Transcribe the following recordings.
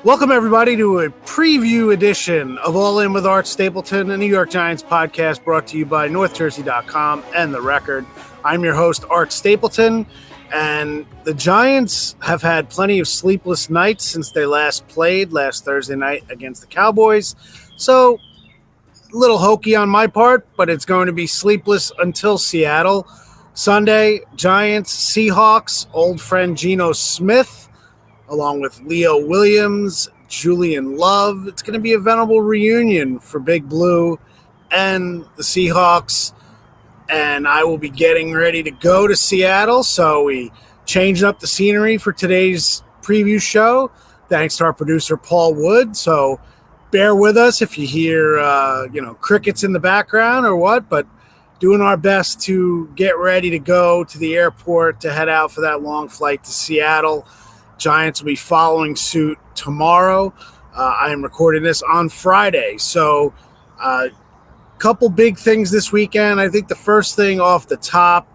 Welcome, everybody, to a preview edition of All In with Art Stapleton, a New York Giants podcast brought to you by NorthJersey.com and The Record. I'm your host, Art Stapleton, and the Giants have had plenty of sleepless nights since they last played last Thursday night against the Cowboys. So, a little hokey on my part, but it's going to be sleepless until Seattle. Sunday, Giants, Seahawks, old friend Geno Smith, along with Leo Williams, Julian Love. It's going to be a venerable reunion for Big Blue and the Seahawks. And I will be getting ready to go to Seattle. So we changed up the scenery for today's preview show, thanks to our producer, Paul Wood. So bear with us if you hear, crickets in the background or what, but doing our best to get ready to go to the airport to head out for that long flight to Seattle. Giants will be following suit tomorrow. I am recording this on Friday. So a couple big things this weekend. I think the first thing off the top,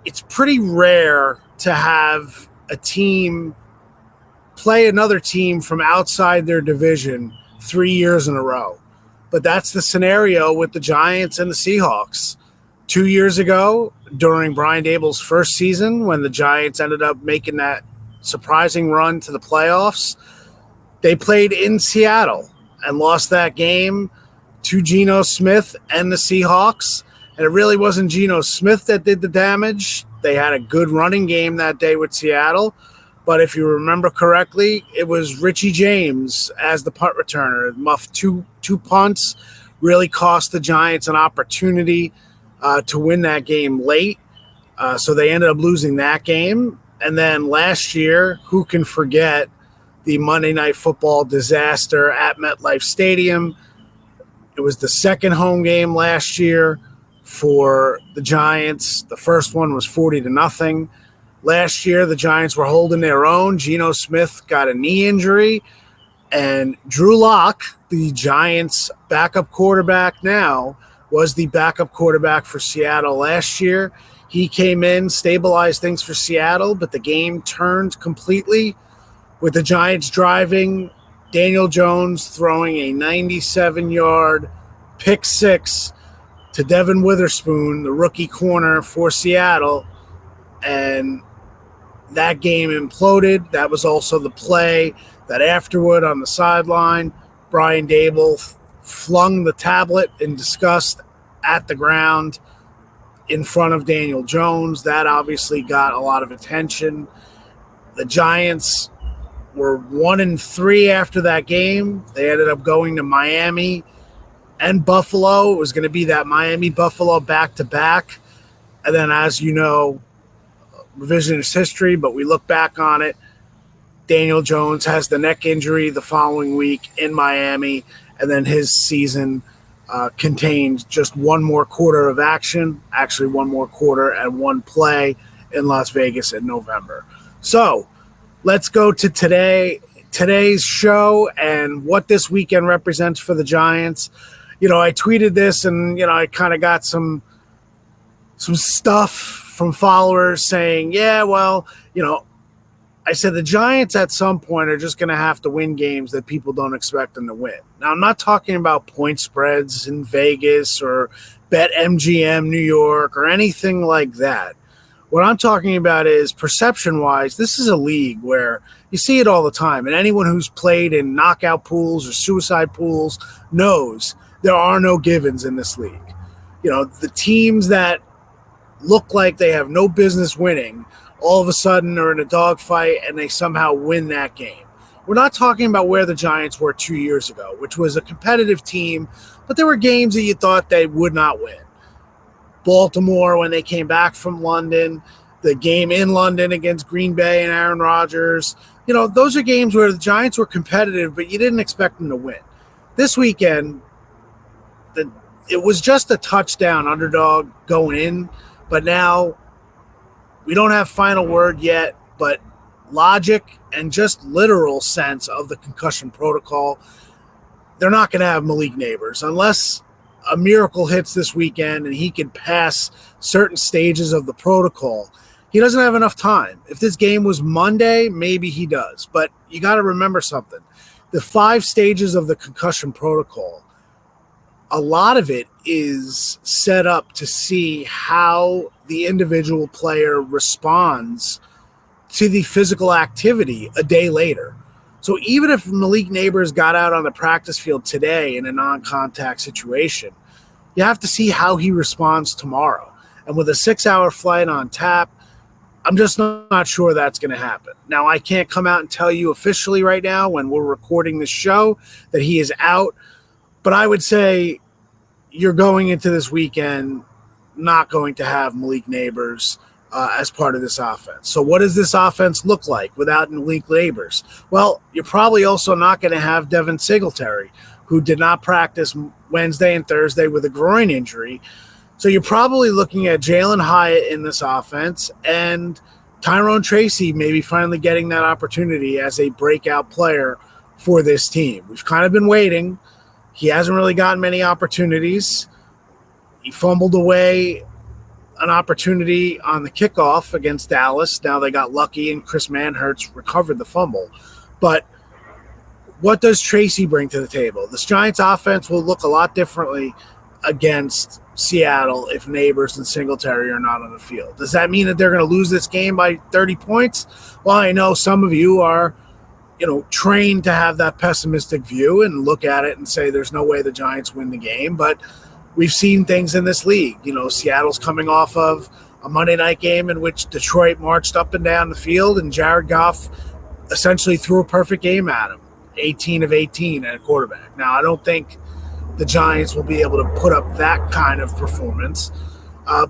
it's pretty rare to have a team play another team from outside their division 3 years in a row. But that's the scenario with the Giants and the Seahawks. 2 years ago, during Brian Daboll's first season, when the Giants ended up making that surprising run to the playoffs, they played in Seattle and lost that game to Geno Smith and the Seahawks. And it really wasn't Geno Smith that did the damage. They had a good running game that day with Seattle. But if you remember correctly, it was Richie James as the punt returner. Muffed two punts, really cost the Giants an opportunity to win that game late. So they ended up losing that game. And then last year, who can forget the Monday Night Football disaster at MetLife Stadium? It was the second home game last year for the Giants. The first one was 40-0. Last year, the Giants were holding their own. Geno Smith got a knee injury, and Drew Lock, the Giants' backup quarterback now, was the backup quarterback for Seattle last year. He came in, stabilized things for Seattle, but the game turned completely with the Giants driving, Daniel Jones throwing a 97-yard pick six to Devin Witherspoon, the rookie corner for Seattle, and that game imploded. That was also the play that afterward on the sideline, Brian Daboll flung the tablet in disgust at the ground in front of Daniel Jones. That obviously got a lot of attention. The Giants were 1-3 after that game. They ended up going to Miami and Buffalo. It was going to be that Miami-Buffalo back-to-back. And then, as you know, revisionist history, but we look back on it, Daniel Jones has the neck injury the following week in Miami, and then his season contained just one more quarter of action, actually one more quarter and one play in Las Vegas in November. So let's go to today's show and what this weekend represents for the Giants. I tweeted this and, I kind of got some stuff from followers saying, I said the Giants at some point are just going to have to win games that people don't expect them to win. Now, I'm not talking about point spreads in Vegas or BetMGM New York or anything like that. What I'm talking about is perception-wise, this is a league where you see it all the time, and anyone who's played in knockout pools or suicide pools knows there are no givens in this league. The teams that look like they have no business winning all of a sudden are in a dogfight and they somehow win that game. We're not talking about where the Giants were 2 years ago, which was a competitive team, but there were games that you thought they would not win. Baltimore, when they came back from London, the game in London against Green Bay and Aaron Rodgers, those are games where the Giants were competitive, but you didn't expect them to win. This weekend, it was just a touchdown underdog going in, but now we don't have final word yet, but logic and just literal sense of the concussion protocol, they're not going to have Malik Neighbors unless a miracle hits this weekend and he can pass certain stages of the protocol. He doesn't have enough time. If this game was Monday, maybe he does. But you got to remember something. The 5 stages of the concussion protocol, a lot of it is set up to see how the individual player responds to the physical activity a day later. So even if Malik Neighbors got out on the practice field today in a non-contact situation, you have to see how he responds tomorrow. And with a 6-hour flight on tap, I'm just not sure that's going to happen. Now, I can't come out and tell you officially right now when we're recording this show that he is out, but I would say you're going into this weekend not going to have Malik Neighbors as part of this offense. So what does this offense look like without Malik Neighbors? Well, you're probably also not going to have Devin Singletary, who did not practice Wednesday and Thursday with a groin injury. So you're probably looking at Jalen Hyatt in this offense and Tyrone Tracy maybe finally getting that opportunity as a breakout player for this team. We've kind of been waiting. He hasn't really gotten many opportunities. He fumbled away an opportunity on the kickoff against Dallas. Now they got lucky and Chris Manhertz recovered the fumble. But what does Tracy bring to the table? This Giants offense will look a lot differently against Seattle if Neighbors and Singletary are not on the field. Does that mean that they're going to lose this game by 30 points? Well, I know some of you are, trained to have that pessimistic view and look at it and say there's no way the Giants win the game, but we've seen things in this league. Seattle's coming off of a Monday night game in which Detroit marched up and down the field and Jared Goff essentially threw a perfect game at him, 18 of 18 at a quarterback. Now, I don't think the Giants will be able to put up that kind of performance,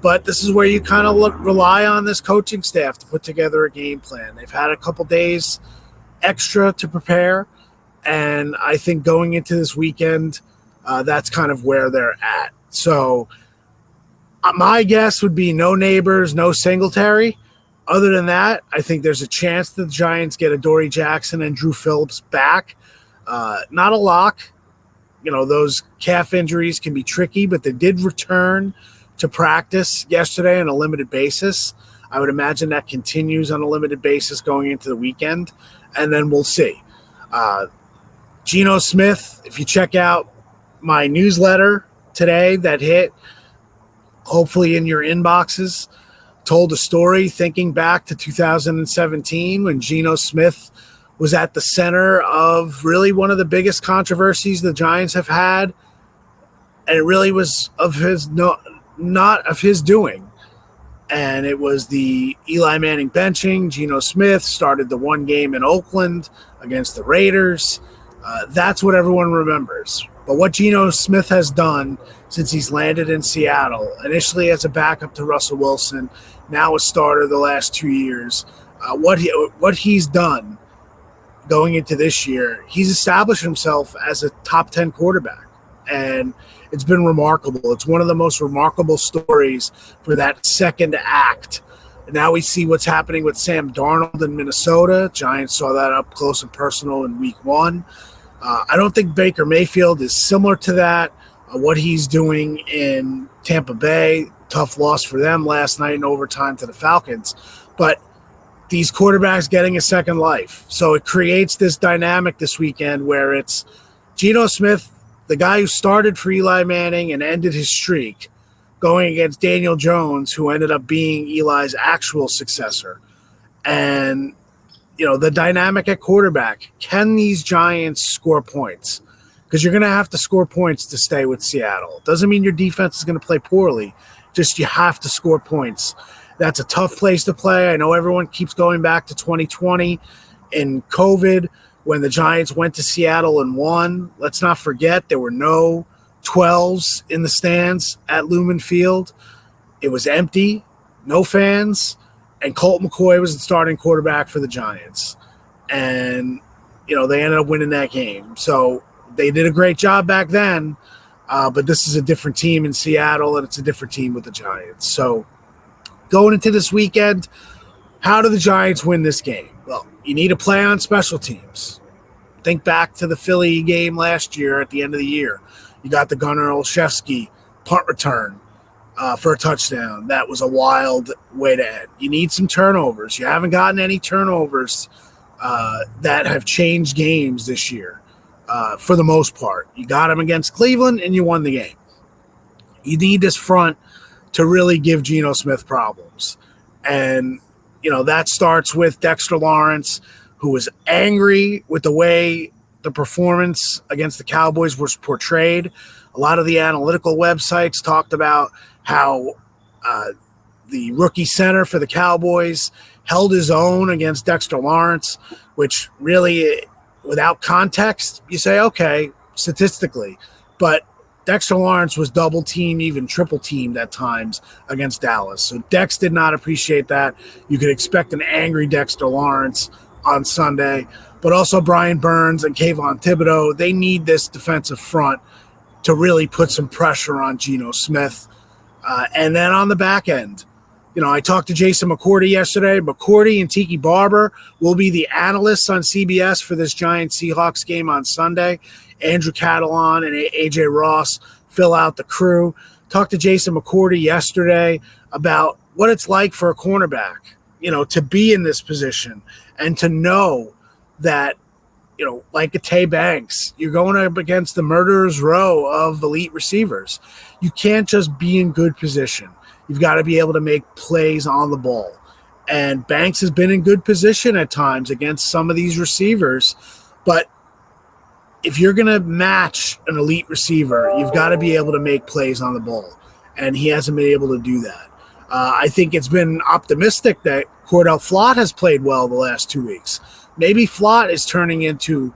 but this is where you kind of rely on this coaching staff to put together a game plan. They've had a couple days extra to prepare, and I think going into this weekend, that's kind of where they're at. So my guess would be no Neighbors, no Singletary. Other than that, I think there's a chance that the Giants get Adoree Jackson and Drew Phillips back. Not a lock. Those calf injuries can be tricky, but they did return to practice yesterday on a limited basis. I would imagine that continues on a limited basis going into the weekend, and then we'll see. Geno Smith, if you check out my newsletter today that hit, hopefully in your inboxes, told a story thinking back to 2017 when Geno Smith was at the center of really one of the biggest controversies the Giants have had, and it really was not of his doing. And it was the Eli Manning benching. Geno Smith started the one game in Oakland against the Raiders. That's what everyone remembers. But what Geno Smith has done since he's landed in Seattle, initially as a backup to Russell Wilson, now a starter the last 2 years, what he's done going into this year, he's established himself as a top 10 quarterback. And it's been remarkable. It's one of the most remarkable stories for that second act. And now we see what's happening with Sam Darnold in Minnesota. Giants saw that up close and personal in week 1. I don't think Baker Mayfield is similar to that. What he's doing in Tampa Bay, tough loss for them last night in overtime to the Falcons. But these quarterbacks getting a second life. So it creates this dynamic this weekend where it's Geno Smith, the guy who started for Eli Manning and ended his streak, going against Daniel Jones, who ended up being Eli's actual successor. And, the dynamic at quarterback, can these Giants score points? Because you're going to have to score points to stay with Seattle. Doesn't mean your defense is going to play poorly. Just you have to score points. That's a tough place to play. I know everyone keeps going back to 2020 in COVID when the Giants went to Seattle and won. Let's not forget there were no 12s in the stands at Lumen Field. It was empty, no fans, and Colt McCoy was the starting quarterback for the Giants. And, they ended up winning that game. So they did a great job back then, but this is a different team in Seattle, and it's a different team with the Giants. So going into this weekend, how do the Giants win this game? Well, you need to play on special teams. Think back to the Philly game last year at the end of the year. You got the Gunnar Olszewski punt return. for a touchdown. That was a wild way to end. You need some turnovers. You haven't gotten any turnovers that have changed games this year for the most part. You got them against Cleveland, and you won the game. You need this front to really give Geno Smith problems. And, that starts with Dexter Lawrence, who was angry with the way the performance against the Cowboys was portrayed. A lot of the analytical websites talked about how the rookie center for the Cowboys held his own against Dexter Lawrence, which really, without context, you say, okay, statistically. But Dexter Lawrence was double-teamed, even triple-teamed at times against Dallas. So Dex did not appreciate that. You could expect an angry Dexter Lawrence on Sunday. But also Brian Burns and Kayvon Thibodeau, they need this defensive front to really put some pressure on Geno Smith. And then on the back end, I talked to Jason McCourty yesterday. McCourty and Tiki Barber will be the analysts on CBS for this Giants-Seahawks game on Sunday. Andrew Catalan and A.J. Ross fill out the crew. Talked to Jason McCourty yesterday about what it's like for a cornerback, to be in this position and to know that, like a Tay Banks, you're going up against the murderer's row of elite receivers. You can't just be in good position. You've got to be able to make plays on the ball. And Banks has been in good position at times against some of these receivers. But if you're going to match an elite receiver, you've got to be able to make plays on the ball. And he hasn't been able to do that. I think it's been optimistic that Cordell Flott has played well the last 2 weeks. Maybe Flott is turning into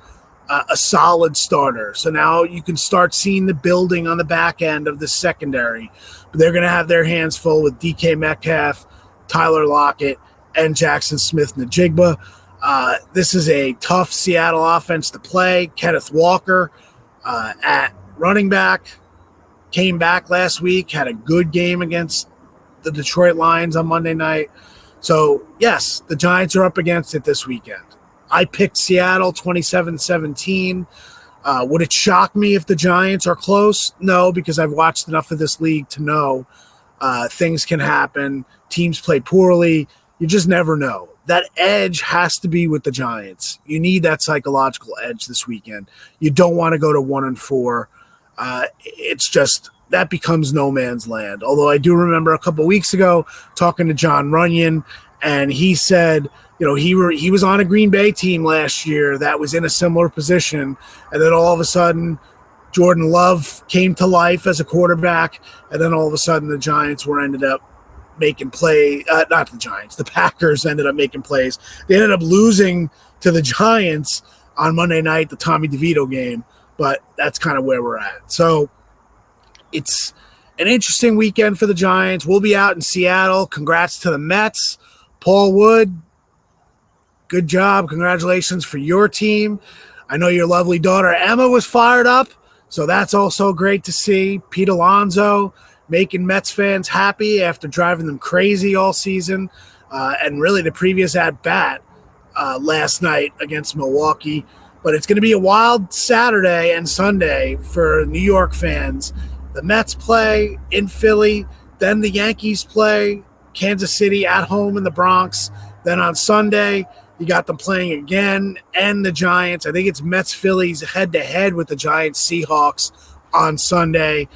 a solid starter. So now you can start seeing the building on the back end of the secondary. But they're going to have their hands full with DK Metcalf, Tyler Lockett, and Jackson Smith-Njigba. This is a tough Seattle offense to play. Kenneth Walker at running back came back last week, had a good game against the Detroit Lions on Monday night. So, yes, the Giants are up against it this weekend. I picked Seattle 27-17. Would it shock me if the Giants are close? No, because I've watched enough of this league to know things can happen. Teams play poorly. You just never know. That edge has to be with the Giants. You need that psychological edge this weekend. You don't want to go to 1-4. It's just that becomes no man's land. Although I do remember a couple weeks ago talking to John Runyon, and he said, he was on a Green Bay team last year that was in a similar position, and then all of a sudden Jordan Love came to life as a quarterback, and then all of a sudden the Giants ended up making play. Not the Giants, the Packers ended up making plays. They ended up losing to the Giants on Monday night, the Tommy DeVito game, but that's kind of where we're at. So it's an interesting weekend for the Giants. We'll be out in Seattle. Congrats to the Mets. Paul Wood, good job. Congratulations for your team. I know your lovely daughter Emma was fired up, so that's also great to see. Pete Alonso making Mets fans happy after driving them crazy all season, and really the previous at-bat last night against Milwaukee. But it's going to be a wild Saturday and Sunday for New York fans. The Mets play in Philly, then the Yankees play Kansas City at home in the Bronx. Then on Sunday, you got them playing again, and the Giants. I think it's Mets-Phillies head-to-head with the Giants-Seahawks on Sunday.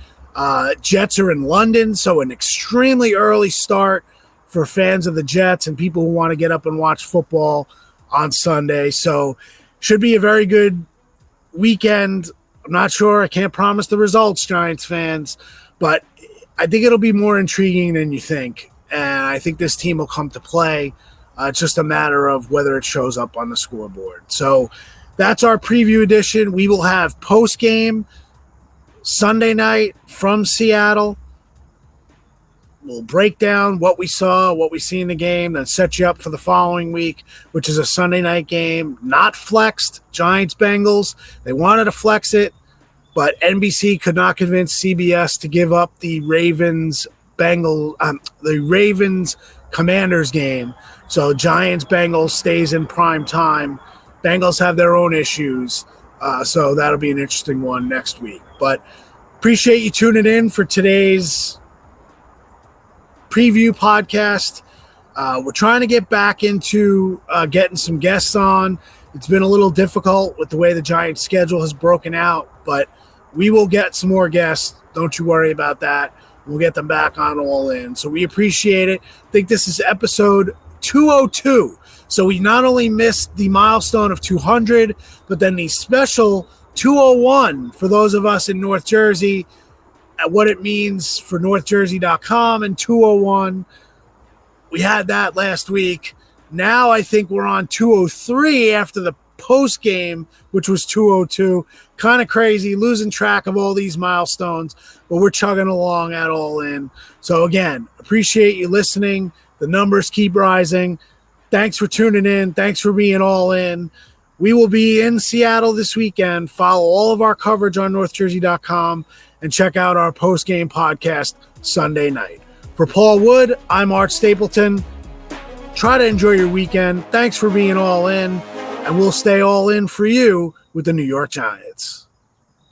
Jets are in London, so an extremely early start for fans of the Jets and people who want to get up and watch football on Sunday. So should be a very good weekend. I'm not sure. I can't promise the results, Giants fans, but I think it'll be more intriguing than you think. And I think this team will come to play. It's just a matter of whether it shows up on the scoreboard. So that's our preview edition. We will have post-game Sunday night from Seattle. We'll break down what we saw, what we see in the game, then set you up for the following week, which is a Sunday night game, not flexed, Giants-Bengals. They wanted to flex it, but NBC could not convince CBS to give up the Ravens-Commanders game. So Giants-Bengals stays in prime time. Bengals have their own issues, so that'll be an interesting one next week. But appreciate you tuning in for today's preview podcast. We're trying to get back into getting some guests on. It's been a little difficult with the way the Giants' schedule has broken out, but we will get some more guests. Don't you worry about that. We'll get them back on All In. So we appreciate it. I think this is episode 202. So we not only missed the milestone of 200, but then the special 201 for those of us in North Jersey, at what it means for NorthJersey.com, and 201. We had that last week. Now I think we're on 203 after the post game, which was 202. Kind of crazy, losing track of all these milestones, but we're chugging along at All In. So again, appreciate you listening. The numbers keep rising. Thanks for tuning in. Thanks for being all in. We will be in Seattle this weekend. Follow all of our coverage on NorthJersey.com and check out our post-game podcast Sunday night. For Paul Wood, I'm Art Stapleton. Try to enjoy your weekend. Thanks for being all in, and we'll stay all in for you with the New York Giants.